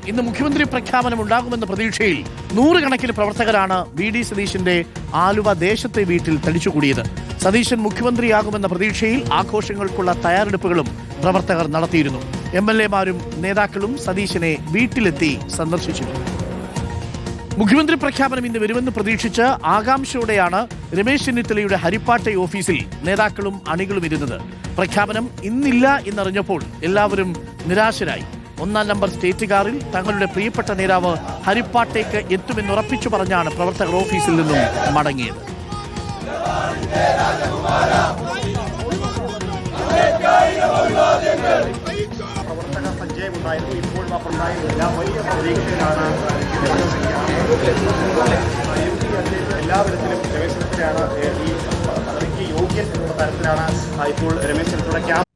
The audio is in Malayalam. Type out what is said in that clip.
ഇന്ന് മുഖ്യമന്ത്രി പ്രഖ്യാപനം ഉണ്ടാകുമെന്ന പ്രതീക്ഷയിൽ നൂറുകണക്കിന് പ്രവർത്തകരാണ് വി.ഡി. സതീശന്റെ ആലുവ ദേശത്തെ വീട്ടിൽ തടിച്ചുകൂടിയത്. സതീശൻ മുഖ്യമന്ത്രിയാകുമെന്ന പ്രതീക്ഷയിൽ ആഘോഷങ്ങൾക്കുള്ള തയ്യാറെടുപ്പുകളും പ്രവർത്തകർ നടത്തിയിരുന്നു. എം.എൽ.എമാരും നേതാക്കളും സതീശനെ വീട്ടിലെത്തി സന്ദർശിച്ചു. മുഖ്യമന്ത്രി പ്രഖ്യാപനം ഇന്ന് വരുമെന്ന് പ്രതീക്ഷിച്ച് ആകാംക്ഷയോടെയാണ് രമേശ് ചെന്നിത്തലയുടെ ഹരിപ്പാട്ടെ ഓഫീസിൽ നേതാക്കളും അണികളും ഇരുന്നത്. പ്രഖ്യാപനം ഇന്നില്ല എന്നറിഞ്ഞപ്പോൾ എല്ലാവരും നിരാശരായി. 1-ാം നമ്പർ സ്റ്റേറ്റ് കാറിൽ തങ്ങളുടെ പ്രിയപ്പെട്ട നേതാവ് ഹരിപ്പാട്ടേക്ക് എത്തുമെന്നുറപ്പിച്ചു പറഞ്ഞാണ് പ്രവർത്തകർ ഓഫീസിൽ നിന്നും മടങ്ങിയത്. പ്രവർത്തക സജ്ജയമുണ്ടായിരുന്നു. ഇപ്പോൾ ഉണ്ടായിരുന്നില്ല. വലിയ പ്രതീക്ഷയിലാണ് എല്ലാ വിധത്തിലും രമേശ് ചെന്നിത്തലയാണ് ഈ പദവിക്ക് യോഗ്യൻ എന്നുള്ള തരത്തിലാണ് ഇപ്പോൾ രമേശ് ചെന്നിത്തല